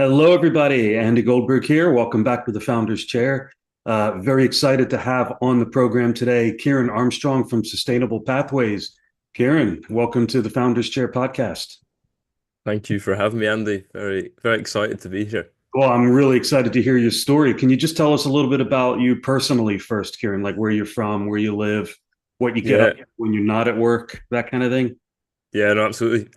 Hello, everybody. Andy Goldberg here. Welcome back to the Founders Chair. Very excited to have on the program today Kieran Armstrong from Sustainable Pathways. Kieran, welcome to the Founders Chair podcast. Thank you for having me, Andy. Very, very excited to be here. Well, I'm really excited to hear your story. Can you just tell us a little bit about you personally first, Kieran? Like where you're from, where you live, what you get up Yeah, to when you're not at work, that kind of thing? yeah, no, absolutely.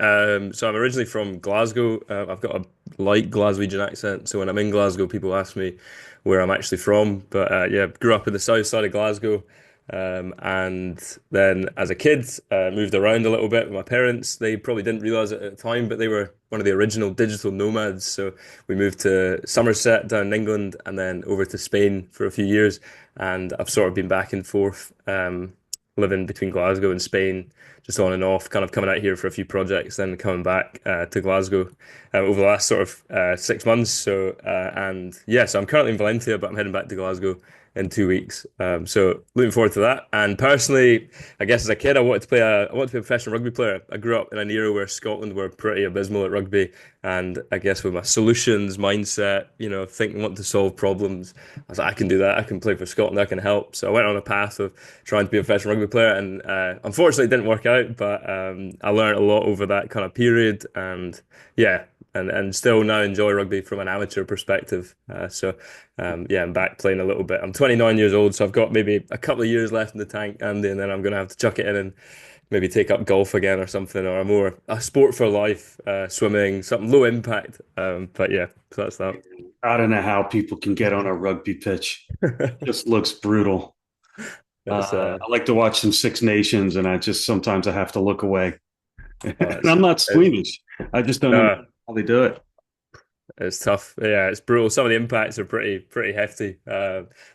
So I'm originally from Glasgow. I've got a light Glaswegian accent, so when I'm in Glasgow, people ask me where I'm actually from. But yeah, grew up in the south side of Glasgow, and then as a kid, moved around a little bit with my parents. They probably didn't realize it at the time, but they were one of the original digital nomads. So we moved to Somerset down in England, and then over to Spain for a few years. And I've sort of been back and forth, living between Glasgow and Spain just on and off, kind of coming out here for a few projects, then coming back to Glasgow over the last sort of 6 months. And yeah, so I'm currently in Valencia, but I'm heading back to Glasgow in 2 weeks. So looking forward to that. And personally, I guess as a kid, I wanted to be a professional rugby player. I grew up in an era where Scotland were pretty abysmal at rugby, and I guess with my solutions mindset, thinking, wanting to solve problems, I was like, I can do that. I can play for Scotland. I can help. So I went on a path of trying to be a professional rugby player, and unfortunately, it didn't work out. But I learned a lot over that kind of period, and yeah, and still now enjoy rugby from an amateur perspective. Yeah, I'm back playing a little bit. I'm 29 years old, so I've got maybe a couple of years left in the tank, Andy, and then I'm going to have to chuck it in and maybe take up golf again or something, or a sport for life, swimming, something low impact. But yeah, so that's that. I don't know how people can get on a rugby pitch. Just looks brutal. That's I like to watch some Six Nations, and I just sometimes I have to look away. And it's, I'm not it, squeamish. I just don't no, understand how they do it. it's tough. Yeah, it's brutal. Some of the impacts are pretty hefty.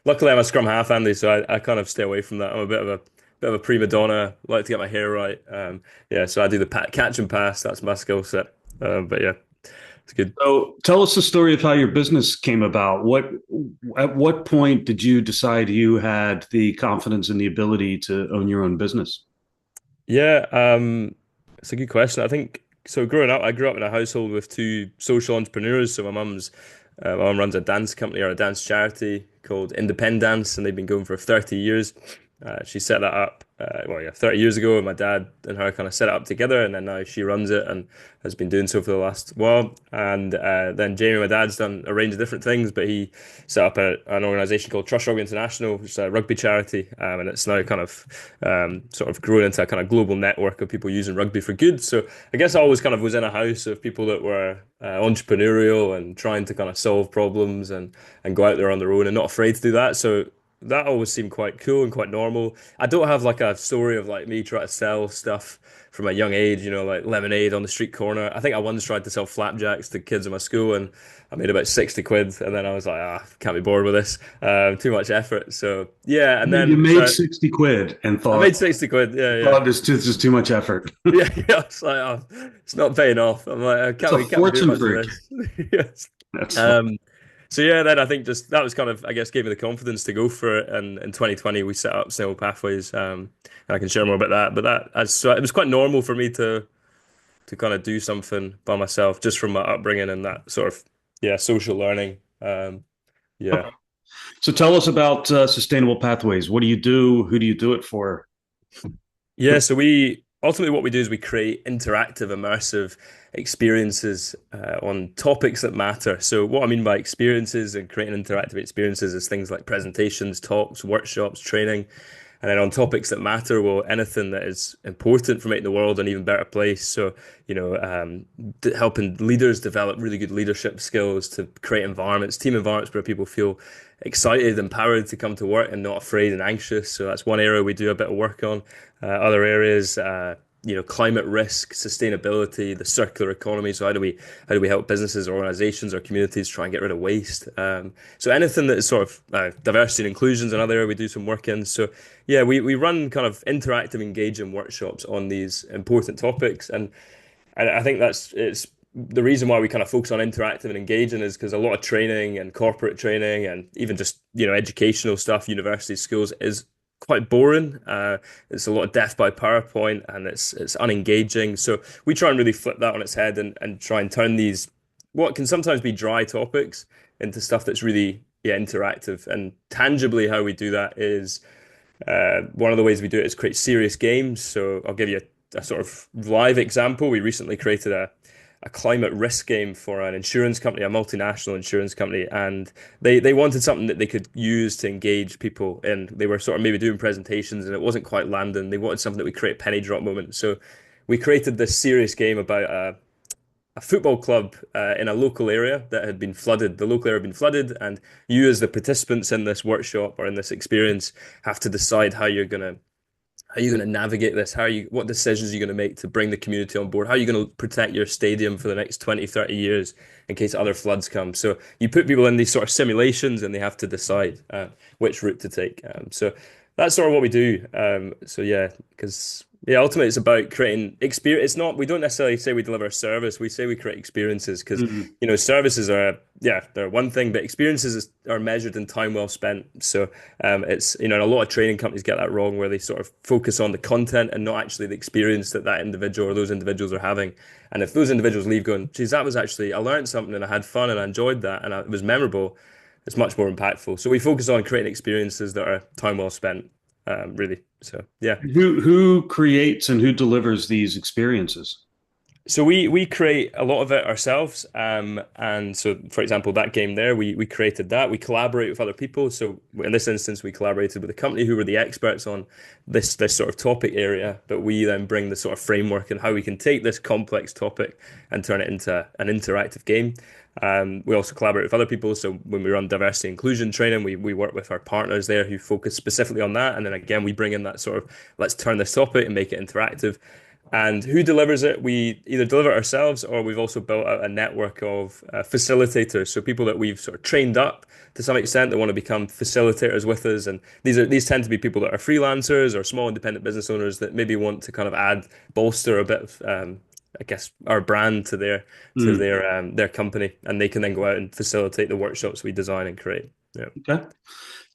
Luckily, I'm a scrum half, Andy, so I kind of stay away from that. I'm a bit of a prima donna. Like to get my hair right. Yeah, so I do the catch and pass. That's my skill set. But yeah, it's good. So tell us the story of how your business came about. At what point did you decide you had the confidence and the ability to own your own business? Yeah, it's a good question. I think so. Growing up, I grew up in a household with two social entrepreneurs. So my mum runs a dance company or a dance charity called Independence, and they've been going for 30 years. She set that up, well, yeah, 30 years ago. And my dad and her kind of set it up together, and then now she runs it and has been doing so for the last while. And then Jamie, my dad's done a range of different things, but he set up an organization called Trust Rugby International, which is a rugby charity, and it's now kind of sort of grown into a kind of global network of people using rugby for good. So I guess I always kind of was in a house of people that were entrepreneurial and trying to kind of solve problems and go out there on their own and not afraid to do that. So that always seemed quite cool and quite normal. I don't have like a story of like me trying to sell stuff from a young age, like lemonade on the street corner. I think I once tried to sell flapjacks to kids in my school and I made about 60 quid. And then I was like, can't be bored with this. Too much effort. So yeah. And You then made so 60 quid and I made 60 quid. Yeah. Yeah. thought this is too much effort. Yeah. Yeah. It's like, it's not paying off. I'm like, It's a we can't be doing fortune much of for a kid. this. Yes. That's fun. Um, so yeah, then I think just that was kind of, I guess, gave me the confidence to go for it. And in 2020, we set up Snail Pathways, and I can share more about that. But so it was quite normal for me to kind of do something by myself, just from my upbringing and that sort of yeah social learning. Yeah, Okay. So tell us about Sustainable Pathways. What do you do? Who do you do it for? yeah. So we ultimately what we do is we create interactive, immersive experiences on topics that matter. So what I mean by experiences and creating interactive experiences is things like presentations, talks, workshops, training. And then on topics that matter, well, anything that is important for making the world an even better place. So, helping leaders develop really good leadership skills to create environments, team environments where people feel excited, empowered to come to work and not afraid and anxious. So that's one area we do a bit of work on. Other areas, climate risk, sustainability, the circular economy. So how do we help businesses or organizations or communities try and get rid of waste? So anything that is sort of diversity and inclusion is another area we do some work in. So yeah, we run kind of interactive, engaging workshops on these important topics, and I think it's the reason why we kind of focus on interactive and engaging is because a lot of training and corporate training and even just educational stuff, university schools is quite boring. It's a lot of death by PowerPoint and it's unengaging. So we try and really flip that on its head and try and turn these what can sometimes be dry topics into stuff that's really, yeah, interactive. And tangibly, how we do that is one of the ways we do it is create serious games. So I'll give you a sort of live example. We recently created a climate risk game for an insurance company, a multinational insurance company, and they wanted something that they could use to engage people. And they were sort of maybe doing presentations, and it wasn't quite landing. They wanted something that would create a penny drop moment. So we created this serious game about a football club in a local area that had been flooded. The local area had been flooded, and you, as the participants in this workshop or in this experience, have to decide how you're gonna navigate this. What decisions are you gonna make to bring the community on board? How are you gonna protect your stadium for the next 20, 30 years in case other floods come? So you put people in these sort of simulations, and they have to decide which route to take. So that's sort of what we do. So yeah, because yeah, ultimately it's about creating experience. It's not, we don't necessarily say we deliver a service. We say we create experiences because, Mhm. services are, yeah, they're one thing, but are measured in time well spent. So it's, and a lot of training companies get that wrong where they sort of focus on the content and not actually the experience that that individual or those individuals are having. And if those individuals leave going, geez, that was actually, I learned something and I had fun and I enjoyed that and it was memorable, it's much more impactful. So we focus on creating experiences that are time well spent, really. So yeah. Who creates and who delivers these experiences? So we create a lot of it ourselves, and so for example, that game there, we created that. We collaborate with other people. So in this instance, we collaborated with a company who were the experts on this sort of topic area, but we then bring the sort of framework and how we can take this complex topic and turn it into an interactive game. We also collaborate with other people. So when we run diversity inclusion training, we work with our partners there who focus specifically on that, and then again, we bring in that sort of let's turn this topic and make it interactive. And who delivers it? We either deliver it ourselves or we've also built out a network of facilitators. So people that we've sort of trained up to some extent that want to become facilitators with us. And these tend to be people that are freelancers or small independent business owners that maybe want to kind of bolster a bit of I guess our brand to Mm, their company, and they can then go out and facilitate the workshops we design and create. Yeah. okay.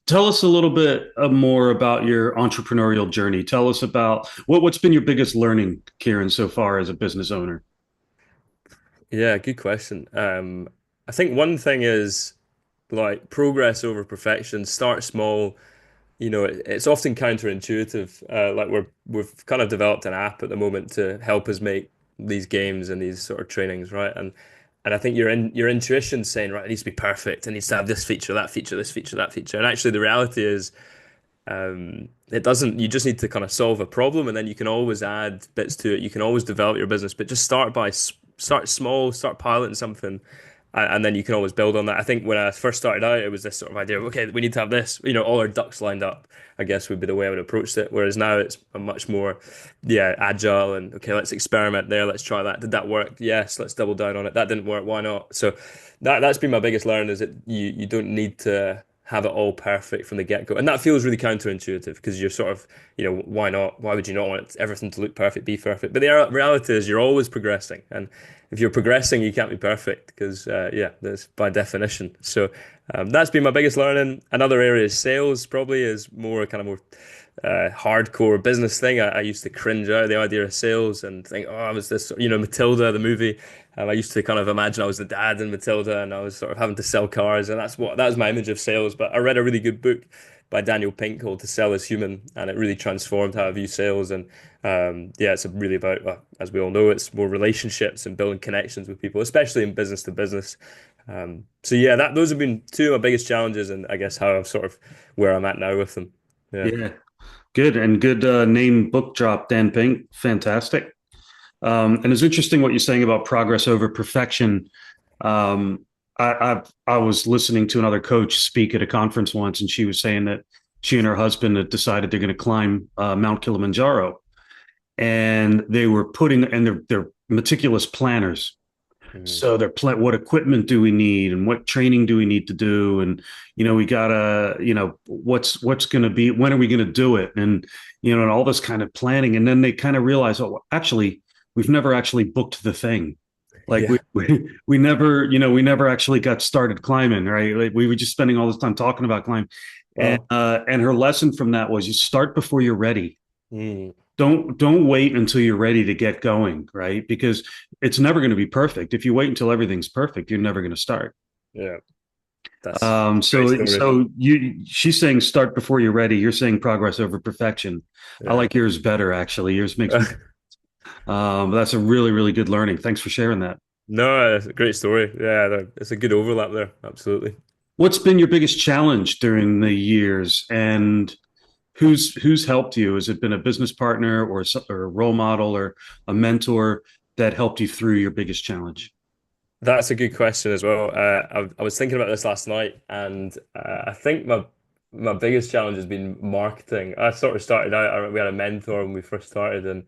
Tell us a little bit more about your entrepreneurial journey. Tell us about what's been your biggest learning, Kieran, so far as a business owner. Yeah, good question. I think one thing is like progress over perfection. Start small. It's often counterintuitive. Like we've kind of developed an app at the moment to help us make these games and these sort of trainings, right? And I think your intuition's saying, right, it needs to be perfect. It needs to have this feature, that feature, this feature, that feature. And actually, the reality is, it doesn't. You just need to kind of solve a problem, and then you can always add bits to it. You can always develop your business, but just start small, start piloting something, and then you can always build on that. I think when I first started out, it was this sort of idea of, okay, we need to have this, all our ducks lined up, I guess would be the way I would approach it. Whereas now it's a much more, yeah, agile and okay, let's experiment there, let's try that. Did that work? Yes, let's double down on it. That didn't work, why not? So that's been my biggest learn is that you don't need to have it all perfect from the get-go. And that feels really counterintuitive because you're sort of, why not? Why would you not want everything to look perfect, be perfect? But the reality is you're always progressing. And if you're progressing, you can't be perfect because, yeah, that's by definition. So that's been my biggest learning. Another area is sales, probably is more hardcore business thing. I used to cringe out of the idea of sales and think, oh, I was this, Matilda, the movie. I used to kind of imagine I was the dad in Matilda and I was sort of having to sell cars, and that was my image of sales. But I read a really good book by Daniel Pink called To Sell Is Human, and it really transformed how I view sales. And yeah, it's really about, as we all know, it's more relationships and building connections with people, especially in business to business. So yeah, those have been two of my biggest challenges, and I guess how I've sort of where I'm at now with them. Yeah. Yeah, good and good name book drop, Dan Pink. Fantastic. And it's interesting what you're saying about progress over perfection. I was listening to another coach speak at a conference once, and she was saying that she and her husband had decided they're going to climb Mount Kilimanjaro, and they were and they're meticulous planners. Mhm. So what equipment do we need, and what training do we need to do, and we gotta what's going to be, when are we going to do it, and all this kind of planning, and then they kind of realize, oh, actually, we've never actually booked the thing. Like Yeah. we never actually got started climbing, right? Like we were just spending all this time talking about climbing, Wow. and her lesson from that was you start before you're ready. Mm. don't wait until you're ready to get going, right? Because it's never going to be perfect. If you wait until everything's perfect, you're never going to start. Yeah, that's great So story. so she's saying start before you're ready. You're saying progress over perfection. I Yeah. like yours better, actually. Yours makes me. That's a really, really good learning. Thanks for sharing that. No, it's a great story. Yeah, it's a good overlap there. Absolutely. What's been your biggest challenge during the years, and who's helped you? Has it been a business partner or a role model or a mentor that helped you through your biggest challenge? That's a good question as well. I was thinking about this last night, and I think my biggest challenge has been marketing. I sort of started out. We had a mentor when we first started, and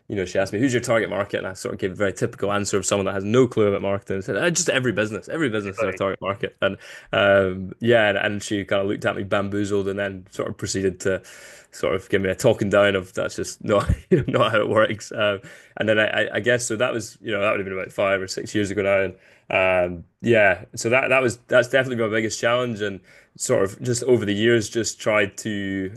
she asked me, "Who's your target market?" And I sort of gave a very typical answer of someone that has no clue about marketing. I said, Just every business. Every business is our Everybody. target market." And yeah, and she kind of looked at me bamboozled, and then sort of proceeded to sort of give me a talking down of that's just not not how it works. And then I guess so that was that would have been about 5 or 6 years ago now, and yeah, so that's definitely my biggest challenge, and sort of just over the years just tried to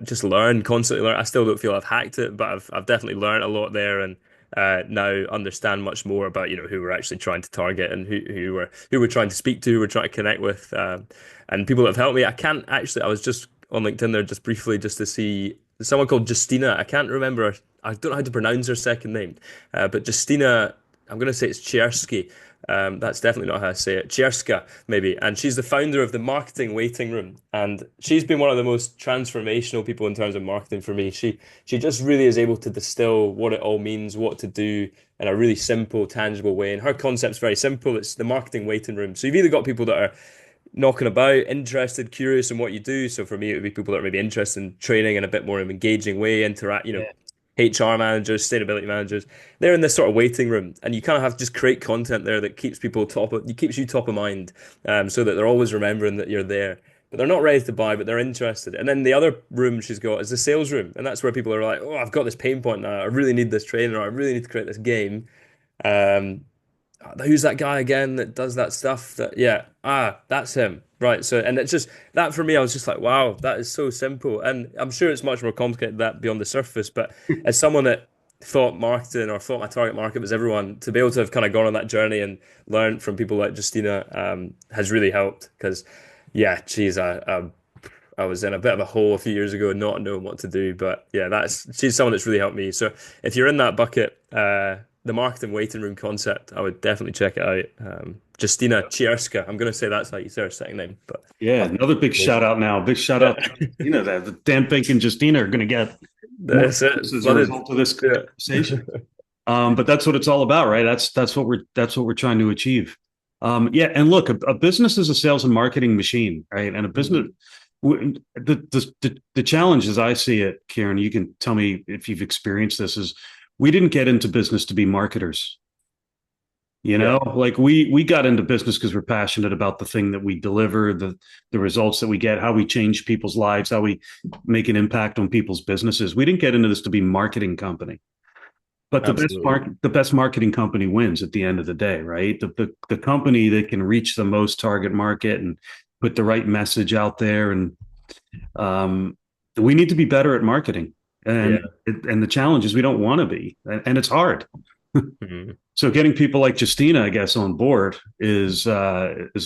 just learn, constantly learn. I still don't feel I've hacked it, but I've definitely learned a lot there, and now understand much more about who we're actually trying to target, and who we're trying to speak to, who we're trying to connect with, and people that have helped me. I can't actually. I was just on LinkedIn there just briefly just to see someone called Justina. I can't remember. I don't know how to pronounce her second name, but Justina. I'm going to say it's Chiersky. That's definitely not how I say it. Chierska, maybe. And she's the founder of the Marketing Waiting Room. And she's been one of the most transformational people in terms of marketing for me. She just really is able to distill what it all means, what to do in a really simple, tangible way. And her concept's very simple. It's the marketing waiting room. So you've either got people that are knocking about, interested, curious in what you do. So for me, it would be people that are maybe interested in training in a bit more of an engaging way, interact, Yeah. HR managers, sustainability managers. They're in this sort of waiting room, and you kind of have to just create content there that keeps people keeps you top of mind, so that they're always remembering that you're there. But they're not ready to buy, but they're interested. And then the other room she's got is the sales room, and that's where people are like, "Oh, I've got this pain point now. I really need this training, or I really need to create this game." Um, who's that guy again that does that stuff that's him, right? So, and it's just that for me, I was just like, wow, that is so simple. And I'm sure it's much more complicated than that beyond the surface, but as someone that thought marketing or thought my target market was everyone, to be able to have kind of gone on that journey and learned from people like Justina, has really helped. Because yeah, geez, I was in a bit of a hole a few years ago, not knowing what to do. But yeah, that's she's someone that's really helped me. So if you're in that bucket, the marketing waiting room concept, I would definitely check it out. Justina Chierska, I'm going to say that's how you say her second name, but Yeah, another big shout out now. Big shout yeah, out to Justina. That the Dan Pink and Justina are going to get more that's it. as a Flooded. result of this Yeah. conversation. But that's what it's all about, right? That's what we're trying to achieve. Yeah, and look, a business is a sales and marketing machine, right? And a business, Mhm. the challenge as I see it, Kieran, you can tell me if you've experienced this, is we didn't get into business to be marketers. Yeah, Like we got into business because we're passionate about the thing that we deliver, the results that we get, how we change people's lives, how we make an impact on people's businesses. We didn't get into this to be marketing company. But absolutely. the best marketing company wins at the end of the day, right? The company that can reach the most target market and put the right message out there, and um, we need to be better at marketing. And Yeah. and the challenge is we don't want to be, and it's hard. Mhm. So getting people like Justina, I guess, on board is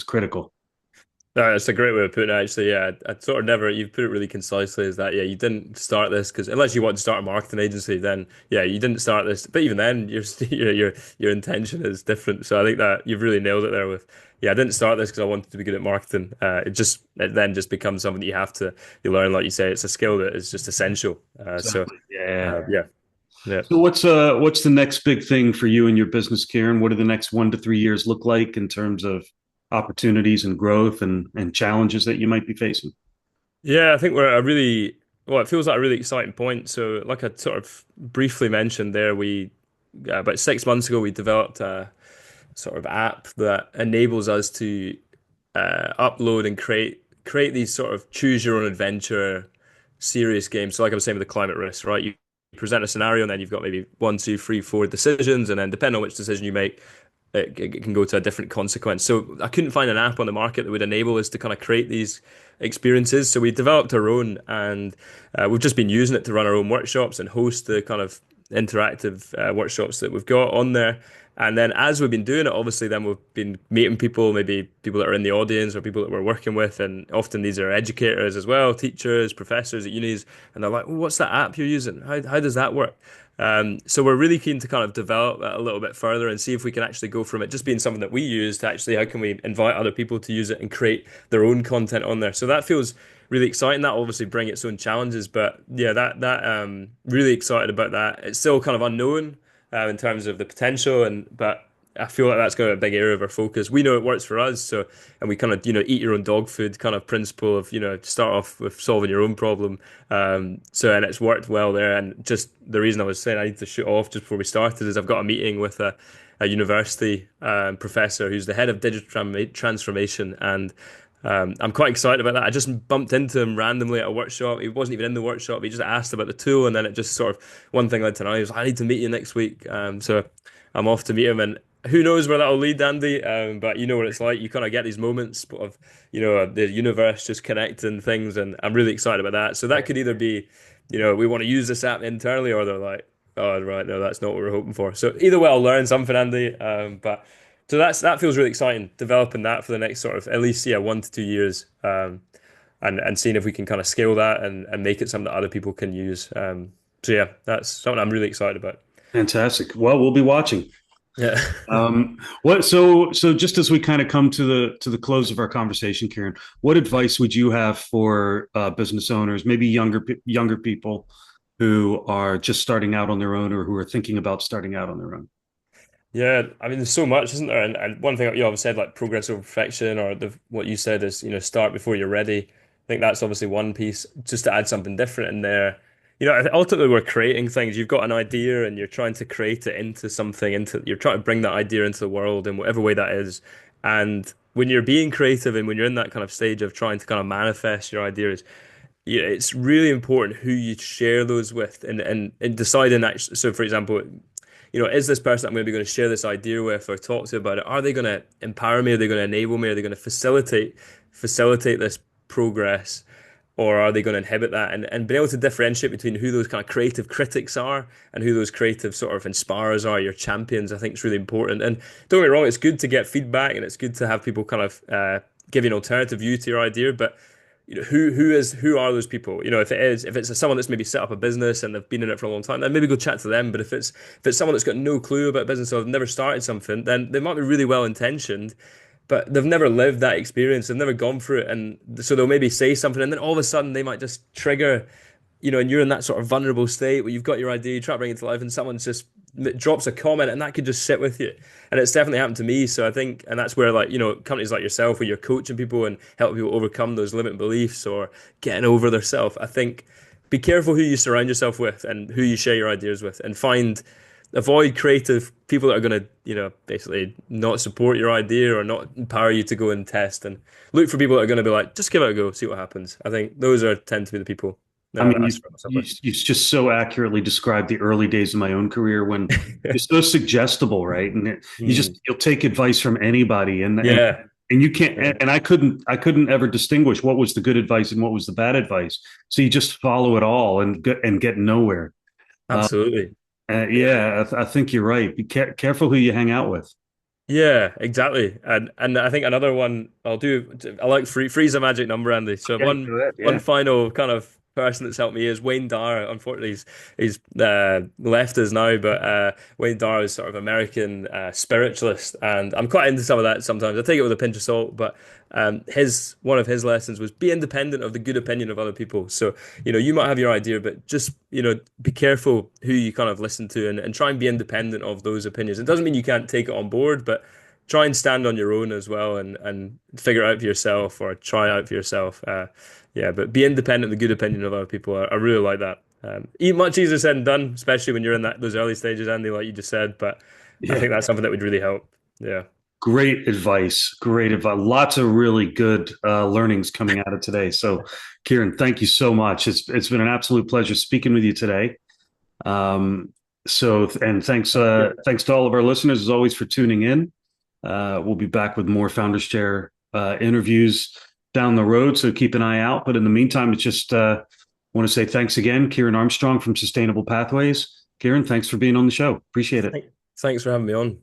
critical. No, that's a great way of putting it, actually. Yeah, I sort of never, you've put it really concisely as that, yeah, you didn't start this because unless you want to start a marketing agency, then yeah, you didn't start this. But even then, your intention is different. So I think that you've really nailed it there with, yeah, I didn't start this because I wanted to be good at marketing. It then just becomes something that you learn, like you say, it's a skill that is just essential. Exactly. Yeah. Yeah, yeah. So what's the next big thing for you and your business, Karen? What do the next 1 to 3 years look like in terms of opportunities and growth and challenges that you might be facing? Yeah, I think well, it feels like a really exciting point. So, like I sort of briefly mentioned there, about 6 months ago, we developed a sort of app that enables us to upload and create these sort of choose your own adventure serious games. So, like I was saying with the climate risk, right? You present a scenario, and then you've got maybe one, two, three, four decisions, and then depending on which decision you make, it can go to a different consequence. So I couldn't find an app on the market that would enable us to kind of create these experiences. So we developed our own, and we've just been using it to run our own workshops and host the kind of interactive workshops that we've got on there. And then as we've been doing it, obviously, then we've been meeting people, maybe people that are in the audience or people that we're working with. And often these are educators as well, teachers, professors at unis. And they're like, well, what's that app you're using? How does that work? So we're really keen to kind of develop that a little bit further and see if we can actually go from it just being something that we use to actually how can we invite other people to use it and create their own content on there. So that feels really exciting. That obviously bring its own challenges, but yeah, that really excited about that. It's still kind of unknown in terms of the potential, but I feel like that's going to be a big area of our focus. We know it works for us, so and we kind of eat your own dog food kind of principle of start off with solving your own problem. So and it's worked well there. And just the reason I was saying I need to shoot off just before we started is I've got a meeting with a university professor who's the head of digital transformation, and I'm quite excited about that. I just bumped into him randomly at a workshop. He wasn't even in the workshop. He just asked about the tool, and then it just sort of one thing led to another. He was like, "I need to meet you next week." So I'm off to meet him, and who knows where that'll lead, Andy? But you know what it's like. You kind of get these moments of the universe just connecting things, and I'm really excited about that. So that could either be, we want to use this app internally, or they're like, "Oh, right, no, that's not what we're hoping for." So either way, I'll learn something, Andy. But so that feels really exciting, developing that for the next sort of at least 1 to 2 years, and seeing if we can kind of scale that and make it something that other people can use. So yeah, that's something I'm really excited about. Fantastic. Well, we'll be watching. Yeah. What so just as we kind of come to the close of our conversation, Kieran, what advice would you have for business owners, maybe younger people who are just starting out on their own or who are thinking about starting out on their own? Yeah, I mean, there's so much, isn't there? And one thing I've said, like progress over perfection, or what you said is, start before you're ready. I think that's obviously one piece. Just to add something different in there. Ultimately we're creating things. You've got an idea and you're trying to create it into something, you're trying to bring that idea into the world in whatever way that is. And when you're being creative and when you're in that kind of stage of trying to kind of manifest your ideas, it's really important who you share those with and deciding actually. So, for example, is this person I'm going to be going to share this idea with or talk to about it? Are they going to empower me? Are they going to enable me? Are they going to facilitate this progress? Or are they going to inhibit that? And being able to differentiate between who those kind of creative critics are and who those creative sort of inspirers are, your champions, I think is really important. And don't get me wrong, it's good to get feedback and it's good to have people kind of give you an alternative view to your idea. But who are those people? If it's someone that's maybe set up a business and they've been in it for a long time, then maybe go chat to them. But if it's someone that's got no clue about business or they've never started something, then they might be really well intentioned, but they've never lived that experience. They've never gone through it, and so they'll maybe say something, and then all of a sudden they might just trigger, and you're in that sort of vulnerable state where you've got your idea, you try to bring it to life, and someone just drops a comment, and that could just sit with you. And it's definitely happened to me. So I think, and that's where companies like yourself, where you're coaching people and helping people overcome those limiting beliefs or getting over their self. I think be careful who you surround yourself with and who you share your ideas with, and avoid creative people that are going to, basically not support your idea or not empower you to go and test, and look for people that are going to be like, just give it a go, see what happens. I think those tend to be the people. I mean, you just so accurately described the early days of my own career when it's so suggestible, right? And you'll take advice from anybody, and you can't. And I couldn't ever distinguish what was the good advice and what was the bad advice. So you just follow it all and get nowhere. Absolutely. I think you're right. Be careful who you hang out with. Yeah, exactly. And I think another one I like freeze a magic number, Andy. So one final kind of person that's helped me is Wayne Dyer. Unfortunately, he's left us now, but Wayne Dyer is sort of American spiritualist, and I'm quite into some of that sometimes. I take it with a pinch of salt, but one of his lessons was be independent of the good opinion of other people. So you might have your idea, but just be careful who you kind of listen to, and try and be independent of those opinions. It doesn't mean you can't take it on board, but try and stand on your own as well, and figure it out for yourself or try out for yourself. But be independent of the good opinion of other people. I really like that. Much easier said than done, especially when you're in those early stages, Andy, like you just said. But I think that's something that would really help. Yeah. Great advice. Great advice. Lots of really good learnings coming out of today. So, Kieran, thank you so much. It's been an absolute pleasure speaking with you today. And thanks to all of our listeners as always for tuning in. We'll be back with more Founders Chair interviews down the road, so keep an eye out. But in the meantime, it's just want to say thanks again, Kieran Armstrong from Sustainable Pathways. Kieran, thanks for being on the show. Appreciate it. Thanks for having me on.